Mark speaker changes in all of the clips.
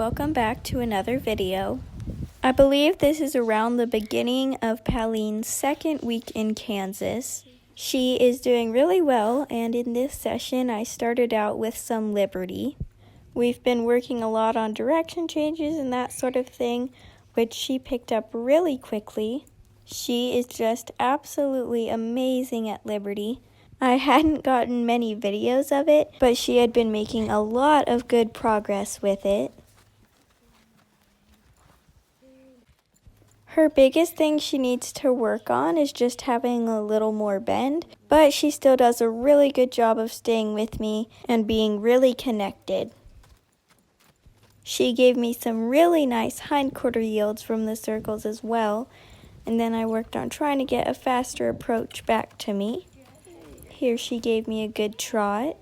Speaker 1: welcome back to another video. I believe this is around the beginning of Pallene's second week in Kansas. She is doing really well, and in this session I started out with some liberty. We've been working a lot on direction changes and that sort of thing, which she picked up really quickly. She is just absolutely amazing at liberty. I hadn't gotten many videos of it, but she had been making a lot of good progress with it. Her biggest thing she needs to work on is just having a little more bend, but she still does a really good job of staying with me and being really connected. She gave me some really nice hindquarter yields from the circles as well, and then I worked on trying to get a faster approach back to me. Here she gave me a good trot.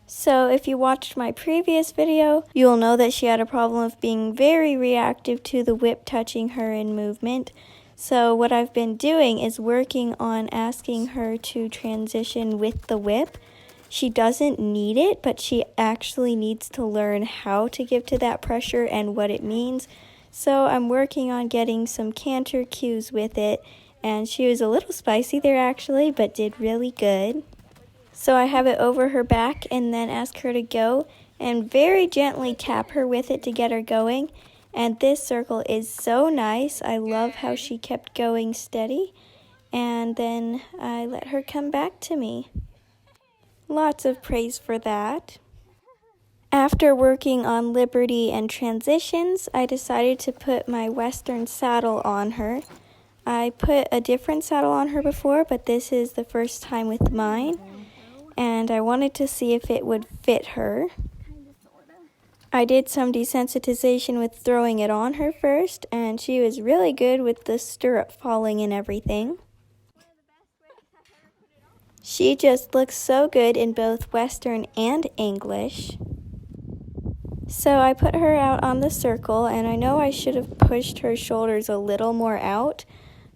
Speaker 1: So if you watched my previous video, you'll know that she had a problem of being very reactive to the whip touching her in movement. So what I've been doing is working on asking her to transition with the whip. She doesn't need it, but she actually needs to learn how to give to that pressure and what it means. So I'm working on getting some canter cues with it. And she was a little spicy there actually, but did really good. So I have it over her back and then ask her to go and very gently tap her with it to get her going. And this circle is so nice. I love how she kept going steady. And then I let her come back to me. Lots of praise for that. After working on liberty and transitions, I decided to put my Western saddle on her. I put a different saddle on her before, but this is the first time with mine, and I wanted to see if it would fit her. I did some desensitization with throwing it on her first, and she was really good with the stirrup falling and everything. She just looks so good in both Western and English. So I put her out on the circle, and I know I should have pushed her shoulders a little more out,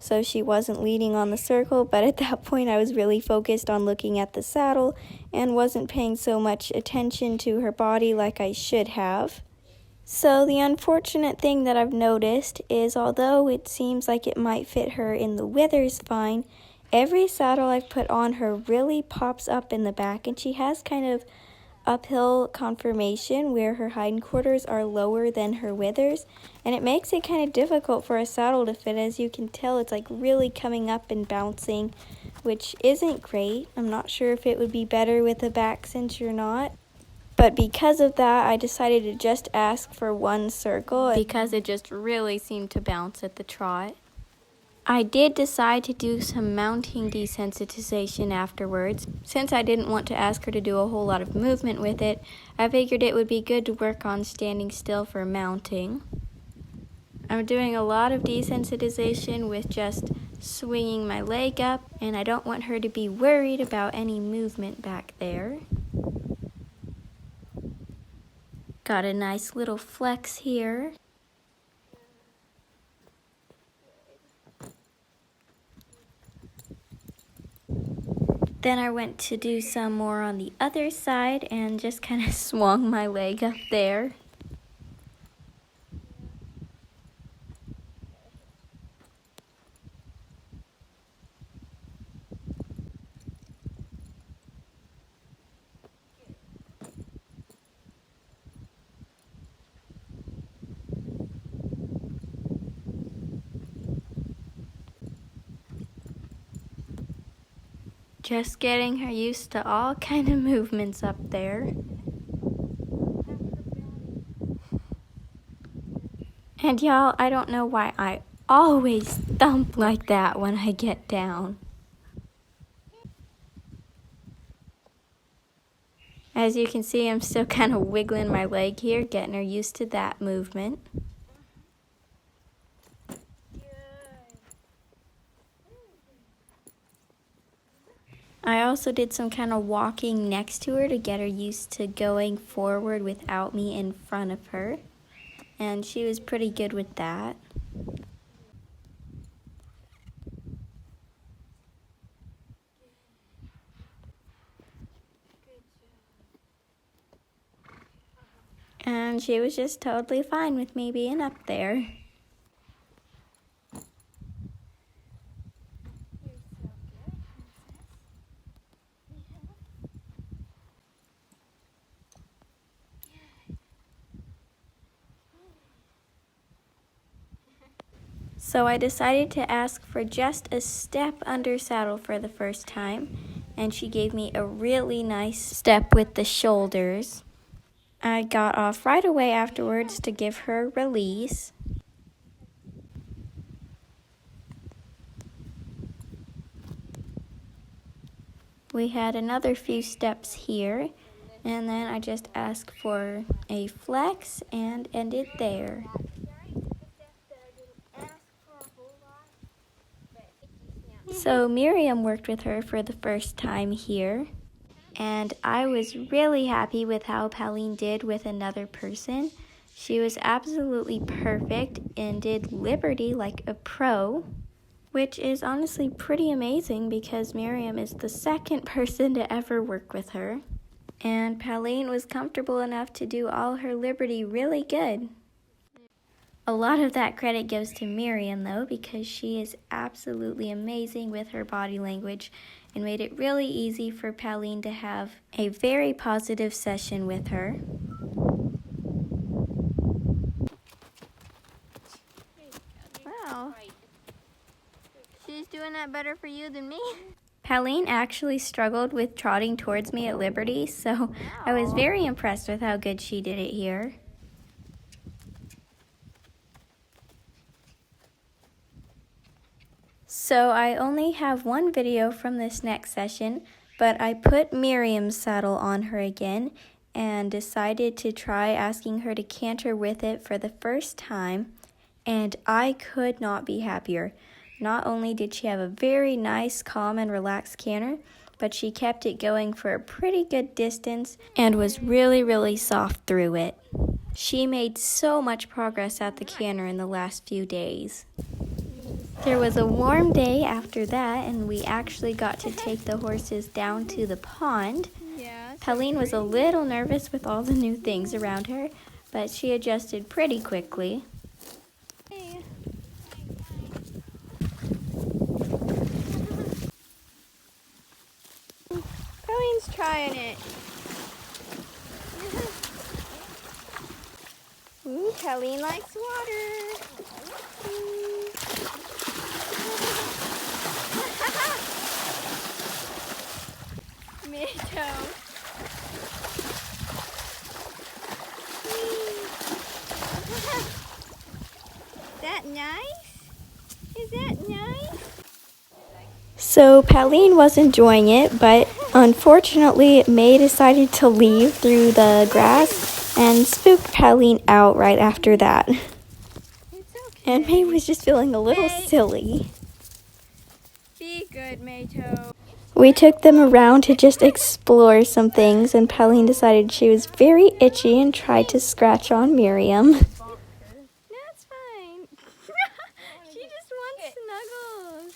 Speaker 1: so she wasn't leaning on the circle, but at that point I was really focused on looking at the saddle and wasn't paying so much attention to her body like I should have. So the unfortunate thing that I've noticed is although it seems like it might fit her in the withers fine, every saddle I've put on her really pops up in the back, and she has kind of uphill conformation where her hindquarters are lower than her withers, and it makes it kind of difficult for a saddle to fit. As you can tell, it's like really coming up and bouncing, which isn't great. I'm not sure if it would be better with a back cinch or not, but because of that I decided to just ask for one circle because it just really seemed to bounce at the trot. I did decide to do some mounting desensitization afterwards. Since I didn't want to ask her to do a whole lot of movement with it, I figured it would be good to work on standing still for mounting. I'm doing a lot of desensitization with just swinging my leg up, and I don't want her to be worried about any movement back there. Got a nice little flex here. Then I went to do some more on the other side and just kind of swung my leg up there. Just getting her used to all kind of movements up there. And y'all, I don't know why I always thump like that when I get down. As you can see, I'm still kind of wiggling my leg here, getting her used to that movement. I also did some kind of walking next to her to get her used to going forward without me in front of her. And she was pretty good with that. And she was just totally fine with me being up there. So I decided to ask for just a step under saddle for the first time, and she gave me a really nice step with the shoulders. I got off right away afterwards to give her a release. We had another few steps here, and then I just asked for a flex and ended there. So Miriam worked with her for the first time here, and I was really happy with how Pallene did with another person. She was absolutely perfect and did Liberty like a pro, which is honestly pretty amazing because Miriam is the second person to ever work with her. And Pallene was comfortable enough to do all her Liberty really good. A lot of that credit goes to Miriam, though, because she is absolutely amazing with her body language and made it really easy for Pallene to have a very positive session with her. Wow. She's doing that better for you than me. Pallene actually struggled with trotting towards me at Liberty, so I was very impressed with how good she did it here. So I only have one video from this next session, but I put Miriam's saddle on her again and decided to try asking her to canter with it for the first time, and I could not be happier. Not only did she have a very nice, calm, and relaxed canter, but she kept it going for a pretty good distance and was really, really soft through it. She made so much progress at the canter in the last few days. There was a warm day after that, and we actually got to take the horses down to the pond. Pallene was a little nervous with all the new things around her, but she adjusted pretty quickly.
Speaker 2: Pallene's trying it. Ooh, Pallene likes water. Mid-toe. Is that nice? Is that nice?
Speaker 1: So Pallene was enjoying it, but unfortunately May decided to leave through the grass and spooked Pallene out right after that.
Speaker 2: It's okay.
Speaker 1: And May was just feeling a little
Speaker 2: May.
Speaker 1: silly.
Speaker 2: Be good, Mayto.
Speaker 1: We took them around to just explore some things, and Pallene decided she was very itchy and tried to scratch on Miriam.
Speaker 2: That's fine. She just wants snuggles.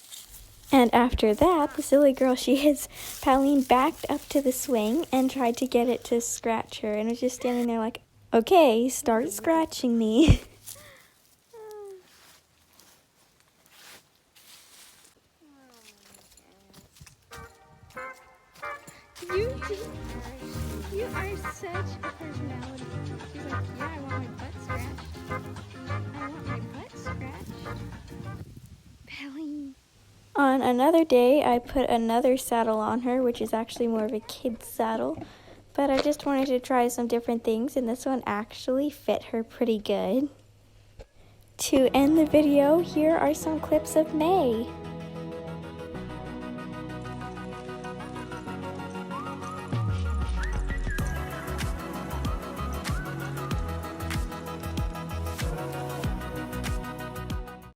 Speaker 1: And after that, the silly girl she is, Pallene backed up to the swing and tried to get it to scratch her, and was just standing there like, okay, start scratching me.
Speaker 2: You are such a personality. She's like, yeah, I want my butt scratched. I want my butt scratched. Pallene.
Speaker 1: On another day, I put another saddle on her, which is actually more of a kid's saddle. But I just wanted to try some different things, and this one actually fit her pretty good. To end the video, here are some clips of May.